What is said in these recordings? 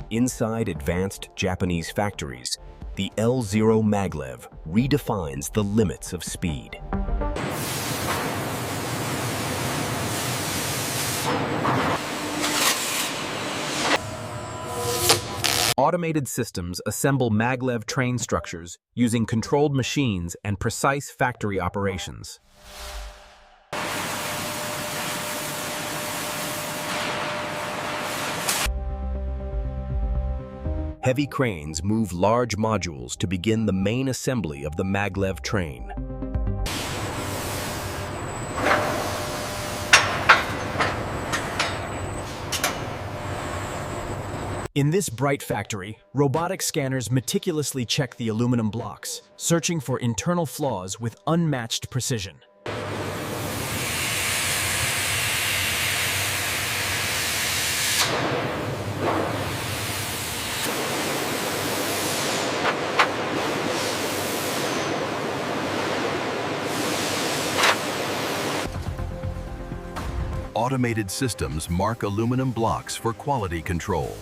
Inside advanced Japanese factories, the L0 Maglev redefines the limits of speed. Automated systems assemble Maglev train structures using controlled machines and precise factory operations. Heavy cranes move large modules to begin the main assembly of the Maglev train. In this bright factory, robotic scanners meticulously check the aluminum blocks, searching for internal flaws with unmatched precision. Automated systems mark aluminum blocks for quality control.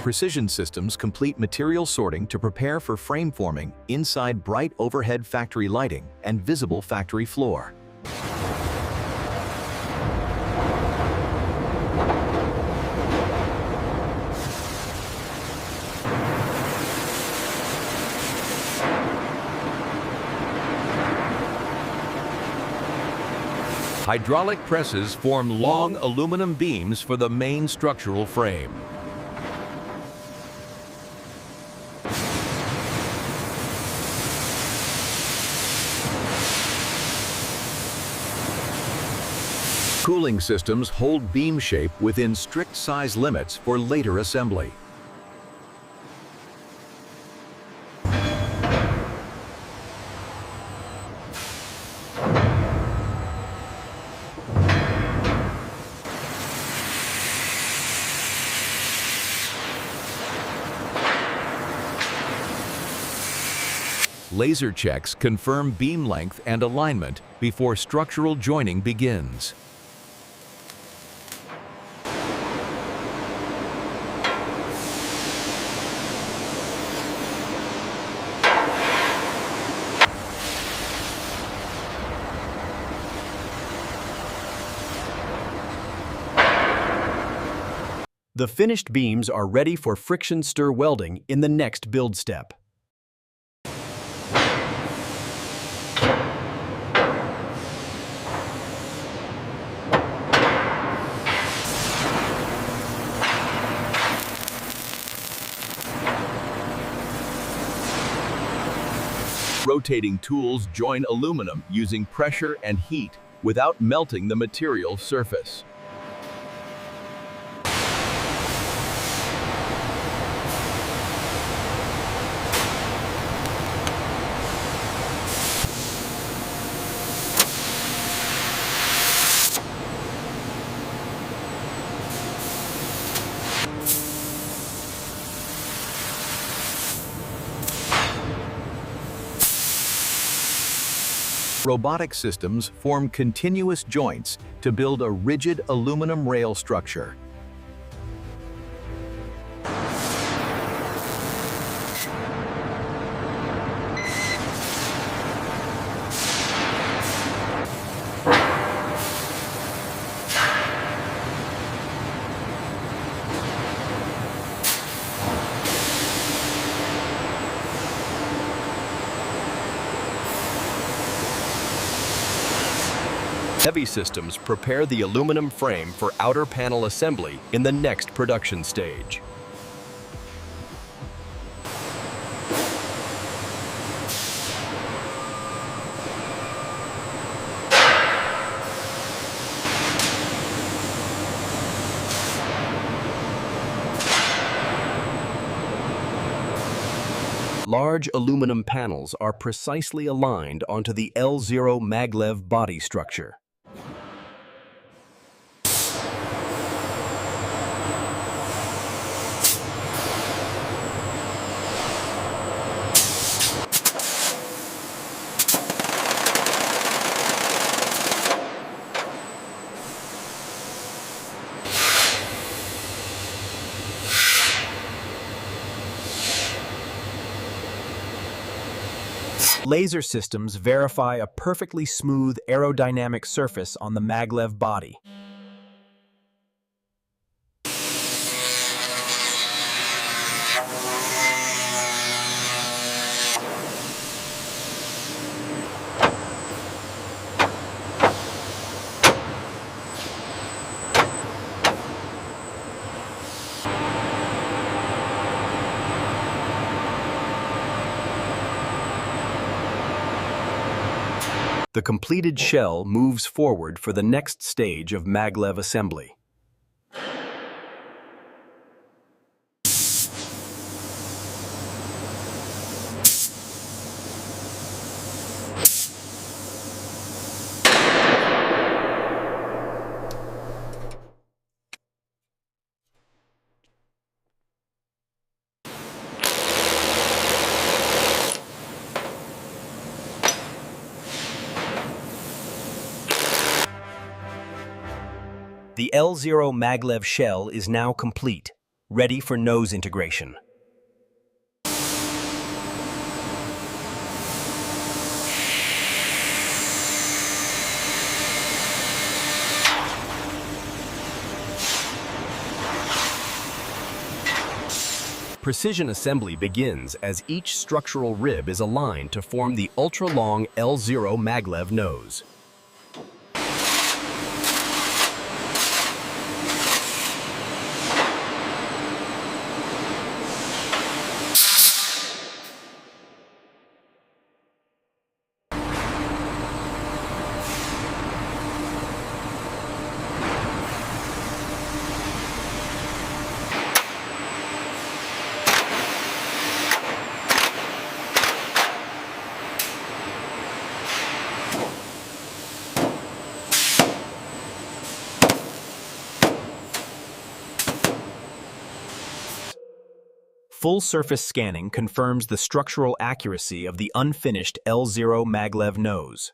Precision systems complete material sorting to prepare for frame forming inside bright overhead factory lighting and visible factory floor. Hydraulic presses form long aluminum beams for the main structural frame. Cooling systems hold beam shape within strict size limits for later assembly. Laser checks confirm beam length and alignment before structural joining begins. The finished beams are ready for friction stir welding in the next build step. Rotating tools join aluminum using pressure and heat without melting the material surface. Robotic systems form continuous joints to build a rigid aluminum rail structure. Heavy systems prepare the aluminum frame for outer panel assembly in the next production stage. large aluminum panels are precisely aligned onto the L0 Maglev body structure. Laser systems verify a perfectly smooth aerodynamic surface on the Maglev body. The completed shell moves forward for the next stage of Maglev assembly. The L0 Maglev shell is now complete, ready for nose integration. Precision assembly begins as each structural rib is aligned to form the ultra-long L0 Maglev nose. Full surface scanning confirms the structural accuracy of the unfinished L0 Maglev nose.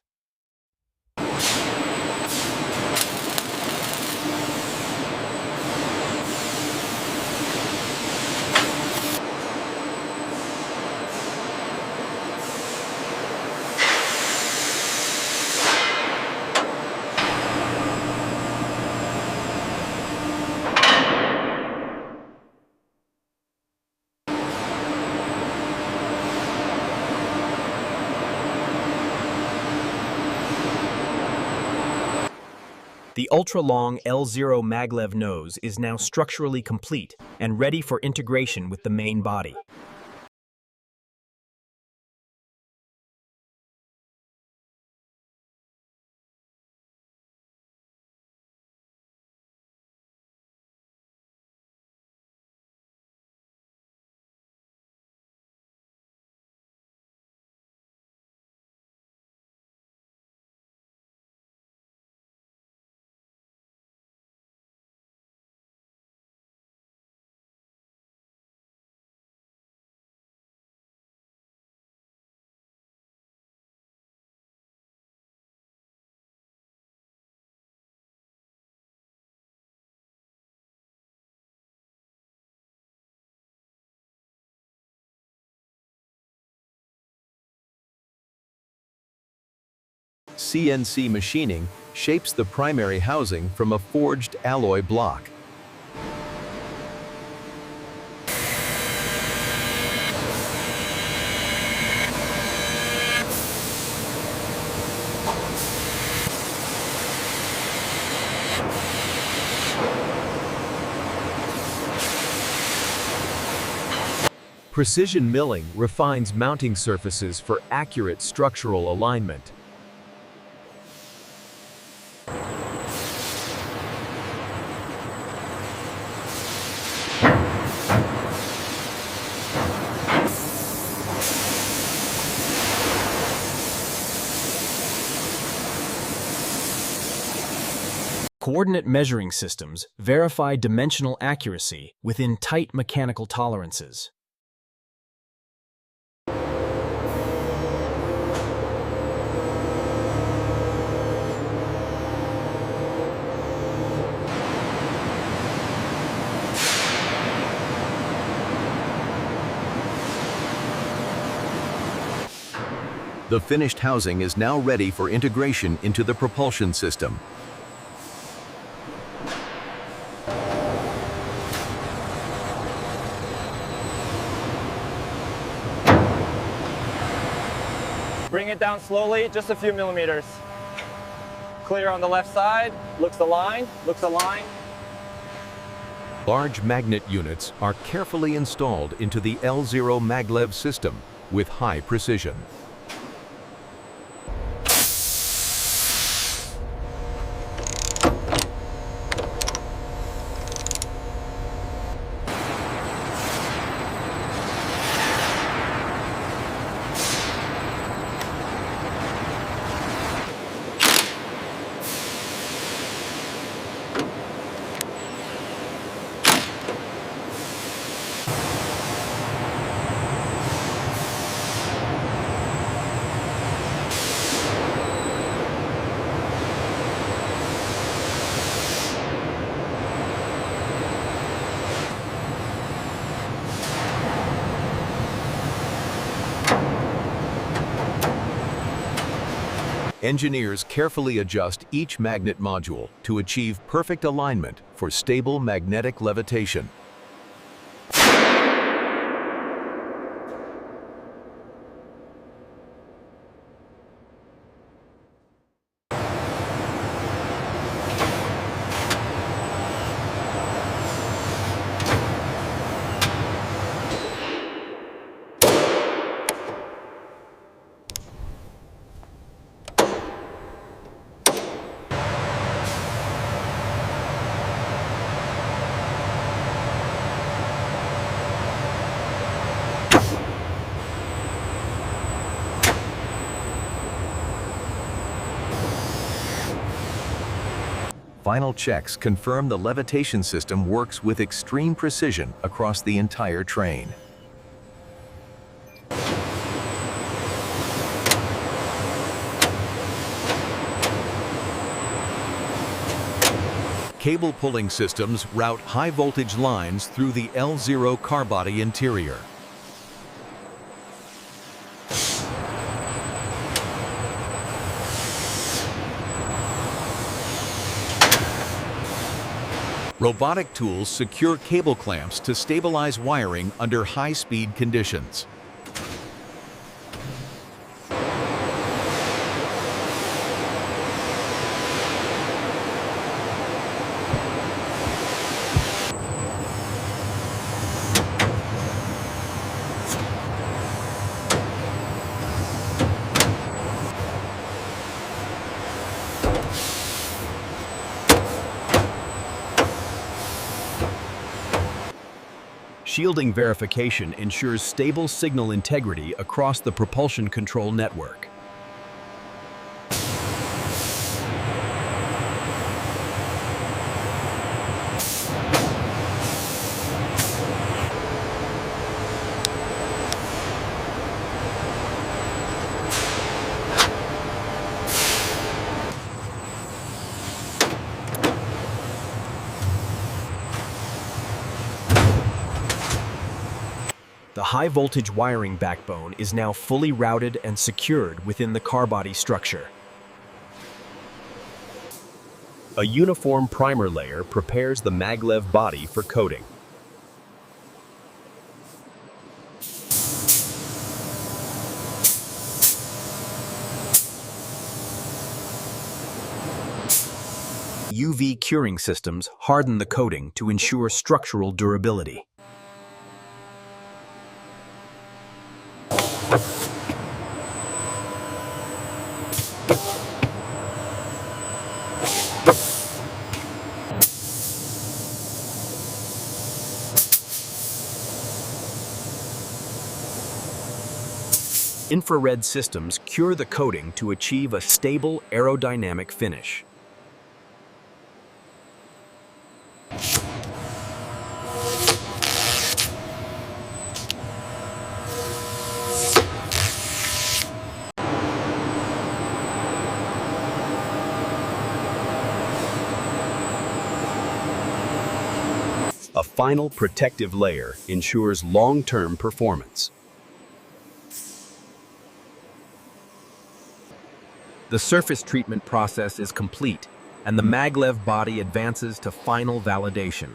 The ultra-long L0 Maglev nose is now structurally complete and ready for integration with the main body. CNC machining shapes the primary housing from a forged alloy block. Precision milling refines mounting surfaces for accurate structural alignment. Coordinate measuring systems verify dimensional accuracy within tight mechanical tolerances. The finished housing is now ready for integration into the propulsion system. Bring it down slowly, just a few millimeters. Clear on the left side, looks aligned, looks aligned. Large magnet units are carefully installed into the L0 Maglev system with high precision. Engineers carefully adjust each magnet module to achieve perfect alignment for stable magnetic levitation. Final checks confirm the levitation system works with extreme precision across the entire train. Cable pulling systems route high voltage lines through the L0 car body interior. Robotic tools secure cable clamps to stabilize wiring under high-speed conditions. Shielding verification ensures stable signal integrity across the propulsion control network. The high-voltage wiring backbone is now fully routed and secured within the car body structure. A uniform primer layer prepares the Maglev body for coating. UV curing systems harden the coating to ensure structural durability. Infrared systems cure the coating to achieve a stable aerodynamic finish. A final protective layer ensures long-term performance. The surface treatment process is complete, and the Maglev body advances to final validation.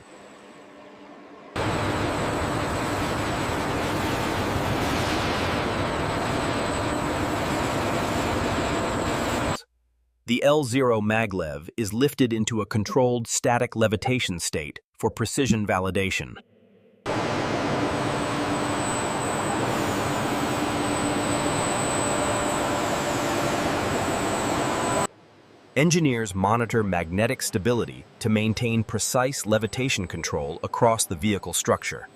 The L0 Maglev is lifted into a controlled static levitation state for precision validation. Engineers monitor magnetic stability to maintain precise levitation control across the vehicle structure.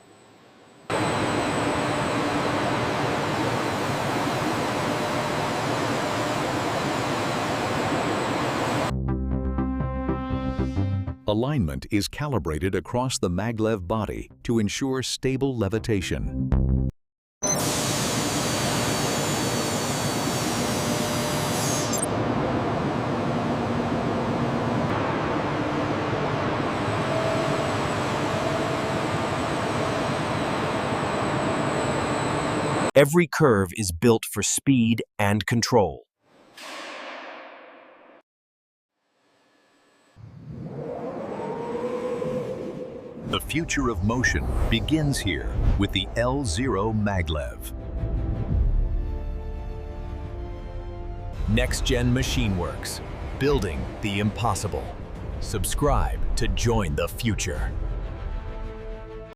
Alignment is calibrated across the Maglev body to ensure stable levitation. Every curve is built for speed and control. The future of motion begins here with the L0 Maglev. NextGen Machine Works, building the impossible. Subscribe to join the future.